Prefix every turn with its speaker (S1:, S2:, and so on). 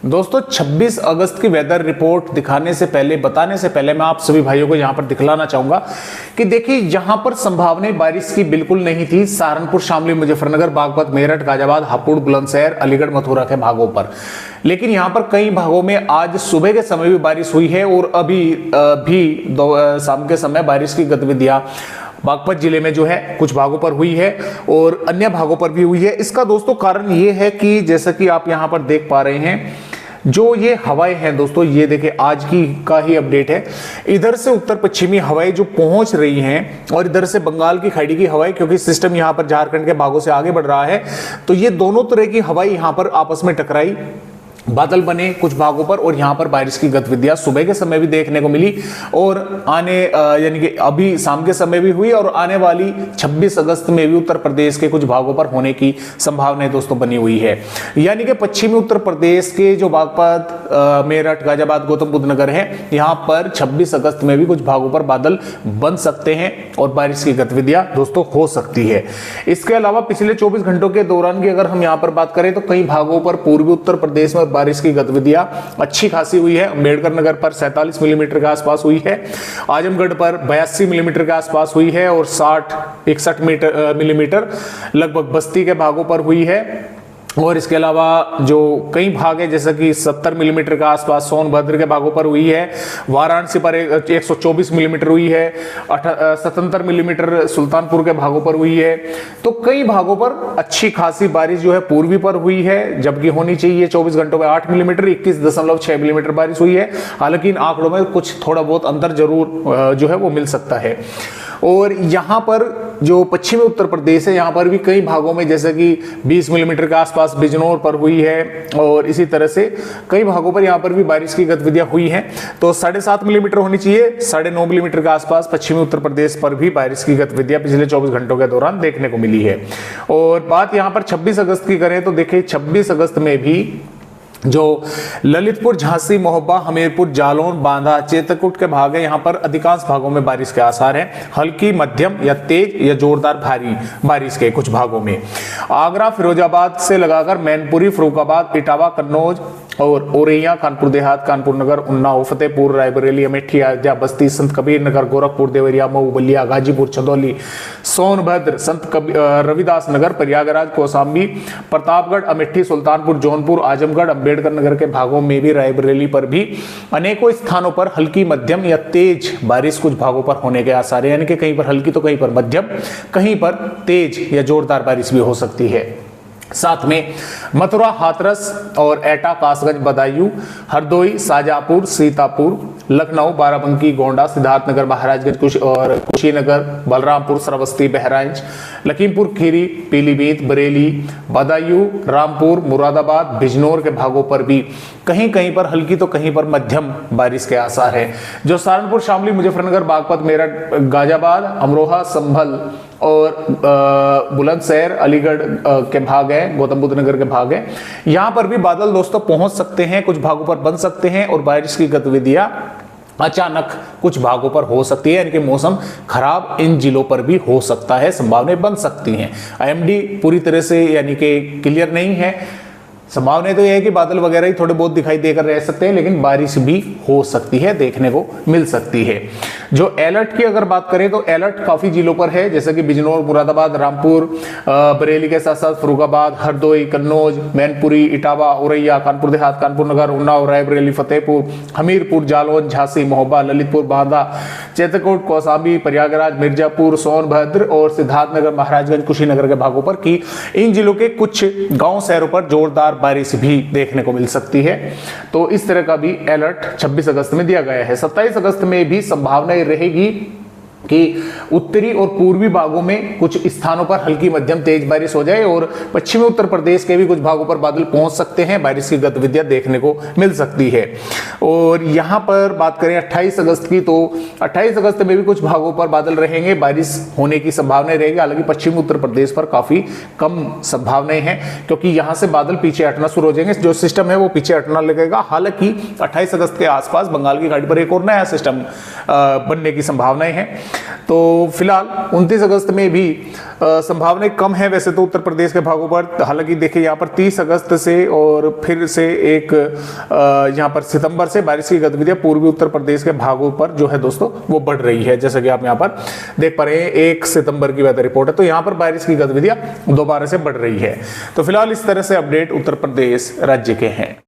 S1: दोस्तों 26 अगस्त की weather report दिखाने से पहले, बताने से पहले मैं आप सभी भाइयों को यहां पर दिखलाना चाहूंगा कि देखिए यहां पर संभावनाएं बारिश की बिल्कुल नहीं थी सहारनपुर, शामली, मुजफ्फरनगर, बागपत, मेरठ, गाजियाबाद, हापुड़, बुलंदशहर, अलीगढ़, मथुरा के भागों पर। लेकिन यहां पर कई भागों में आज सुबह के समय भी बारिश हुई है और अभी भी शाम के समय बारिश की गतिविधियां बागपत जिले में जो है कुछ भागों पर हुई है और अन्य भागों पर भी हुई है। इसका दोस्तों कारण ये है कि जैसा कि आप यहां पर देख पा रहे हैं, जो ये हवाएं हैं दोस्तों, ये देखिए आज की का ही अपडेट है। इधर से उत्तर पश्चिमी हवाएं जो पहुंच रही हैं और इधर से बंगाल की खाड़ी की हवाएं, क्योंकि सिस्टम यहां पर झारखंड के भागों से आगे बढ़ रहा है, तो ये दोनों तरह की हवाएं यहां पर आपस में टकराई, बादल बने कुछ भागों पर और यहां पर बारिश की गतिविधियां सुबह के समय भी देखने को मिली और आने यानी कि अभी शाम के समय भी हुई और आने वाली 26 अगस्त में भी उत्तर प्रदेश के कुछ भागों पर होने की संभावना दोस्तों बनी हुई है। यानी कि पश्चिमी उत्तर प्रदेश के जो बागपत, मेरठ, गाजियाबाद, गौतम बुद्ध नगर है, यहां पर 26 अगस्त में भी कुछ भागों पर बादल बन सकते हैं और बारिश की गतिविधियां दोस्तों हो सकती है। इसके अलावा पिछले 24 घंटों के दौरान की अगर हम यहां पर बात करें तो कई भागों पर पूर्वी उत्तर प्रदेश में बारिश की गतिविधियां अच्छी खासी हुई है। अम्बेडकर नगर पर 47 मिलीमीटर के आसपास हुई है, आजमगढ़ पर 82 मिलीमीटर के आसपास हुई है और 61 मिलीमीटर लगभग बस्ती के भागों पर हुई है। और इसके अलावा जो कई भाग है जैसे कि 70 मिलीमीटर के आसपास सोनभद्र के भागों पर हुई है, वाराणसी पर 124 मिलीमीटर हुई है, 77 मिलीमीटर सुल्तानपुर के भागों पर हुई है। तो कई भागों पर अच्छी खासी बारिश जो है पूर्वी पर हुई है, जबकि होनी चाहिए 24 घंटों में 8 मिलीमीटर, 21.6 मिलीमीटर बारिश हुई है। हालांकि इन आंकड़ों में कुछ थोड़ा बहुत अंतर जरूर जो है वो मिल सकता है। और यहाँ पर जो पश्चिमी उत्तर प्रदेश है, यहाँ पर भी कई भागों में जैसे कि 20 मिलीमीटर के आसपास बिजनौर पर हुई है और इसी तरह से कई भागों पर यहाँ पर भी बारिश की गतिविधियां हुई हैं। तो 7.5 मिलीमीटर होनी चाहिए, 9.5 मिलीमीटर के आसपास पश्चिमी उत्तर प्रदेश पर भी बारिश की गतिविधियां पिछले 24 घंटों के दौरान देखने को मिली है। और बात यहाँ पर 26 अगस्त की करें तो देखिए 26 अगस्त में भी जो ललितपुर, झांसी, मोहब्बा, हमीरपुर, जालौन, बांदा, चित्रकूट के भाग है, यहाँ पर अधिकांश भागों में बारिश के आसार हैं। हल्की, मध्यम या तेज या जोरदार भारी बारिश के कुछ भागों में। आगरा, फिरोजाबाद से लगाकर मैनपुरी, फर्रुखाबाद, इटावा, कन्नौज और औरैया, कानपुर देहात, कानपुर नगर, उन्नाव, फतेहपुर, रायबरेली, अमेठी, अयोध्या, बस्ती, संत कबीर नगर, गोरखपुर, देवरिया, मऊ, बलिया, गाजीपुर, चंदौली, सोनभद्र, संत रविदास नगर, प्रयागराज, कौशाम्बी, प्रतापगढ़, अमेठी, सुल्तानपुर, जौनपुर, आजमगढ़, अम्बेडकर नगर के भागों में भी, रायबरेली पर भी अनेकों स्थानों पर हल्की, मध्यम या तेज बारिश कुछ भागों पर होने के आसार है। यानी कि कहीं पर हल्की तो कहीं पर मध्यम, कहीं पर तेज या जोरदार बारिश भी हो सकती है। साथ में मथुरा, हाथरस और एटा, कासगंज, बदायूं, हरदोई, शाजापुर, सीतापुर, लखनऊ, बाराबंकी, गोंडा, सिद्धार्थनगर, महाराजगंज और कुशीनगर, बलरामपुर, श्रावस्ती, बहराइच, लखीमपुर खीरी, पीलीभीत, बरेली, बदायूं, रामपुर, मुरादाबाद, बिजनौर के भागों पर भी कहीं कहीं पर हल्की तो कहीं पर मध्यम बारिश के आसार है। जो सहारनपुर, शामली, मुजफ्फरनगर, बागपत, मेरठ, गाजियाबाद, अमरोहा, संभल और बुलंदशहर, अलीगढ़ के भाग हैं, गौतम बुद्ध नगर के भाग हैं, यहां पर भी बादल दोस्तों पहुंच सकते हैं, कुछ भागों पर बन सकते हैं और बारिश की गतिविधियां अचानक कुछ भागों पर हो सकती है। यानी कि मौसम खराब इन जिलों पर भी हो सकता है, संभावनाएं बन सकती हैं। आईएमडी पूरी तरह से यानी कि क्लियर नहीं है, संभावना तो यह है कि बादल वगैरह ही थोड़े बहुत दिखाई देकर रह सकते हैं, लेकिन बारिश भी हो सकती है, देखने को मिल सकती है। जो अलर्ट की अगर बात करें तो अलर्ट काफी जिलों पर है, जैसे कि बिजनौर, मुरादाबाद, रामपुर, बरेली के साथ साथ फर्रुखाबाद, हरदोई, कन्नौज, मैनपुरी, इटावा, औरैया, कानपुर देहात, कानपुर नगर, उन्नाव, रायबरेली, फतेहपुर, हमीरपुर, जालौन, झांसी, मोहब्बा, ललितपुर, बांदा, चित्रकूट, कौशाम्बी, प्रयागराज, मिर्जापुर, सोनभद्र और सिद्धार्थनगर, महाराजगंज, कुशीनगर के भागों पर की इन जिलों के कुछ गांव शहरों पर जोरदार बारिश भी देखने को मिल सकती है। तो इस तरह का भी अलर्ट 26 अगस्त में दिया गया है। 27 अगस्त में भी संभावना रहेगी कि उत्तरी और पूर्वी भागों में कुछ स्थानों पर हल्की, मध्यम, तेज बारिश हो जाए और पश्चिमी उत्तर प्रदेश के भी कुछ भागों पर बादल पहुंच सकते हैं, बारिश की गतिविधियां देखने को मिल सकती है। और यहां पर बात करें 28 अगस्त की, तो 28 अगस्त में भी कुछ भागों पर बादल रहेंगे, बारिश होने की संभावना रहेगी। हालांकि पश्चिमी उत्तर प्रदेश पर काफी कम संभावनाएं हैं, क्योंकि यहां से बादल पीछे हटना शुरू हो जाएंगे, जो सिस्टम है वो पीछे हटना लगेगा। हालांकि 28 अगस्त के आसपास बंगाल की खाड़ी पर एक और नया सिस्टम बनने की संभावनाएं हैं। तो फिलहाल 29 अगस्त में भी संभावनाएं कम है वैसे तो उत्तर प्रदेश के भागों पर। हालांकि देखिए यहाँ पर 30 अगस्त से और फिर से एक यहाँ पर सितंबर से बारिश की गतिविधियां पूर्वी उत्तर प्रदेश के भागों पर जो है दोस्तों वो बढ़ रही है, जैसा कि आप यहाँ पर देख पा रहे हैं। 1 सितंबर की वेदर रिपोर्ट है, तो यहाँ पर बारिश की गतिविधियां दोबारा से बढ़ रही है। तो फिलहाल इस तरह से अपडेट उत्तर प्रदेश राज्य के हैं।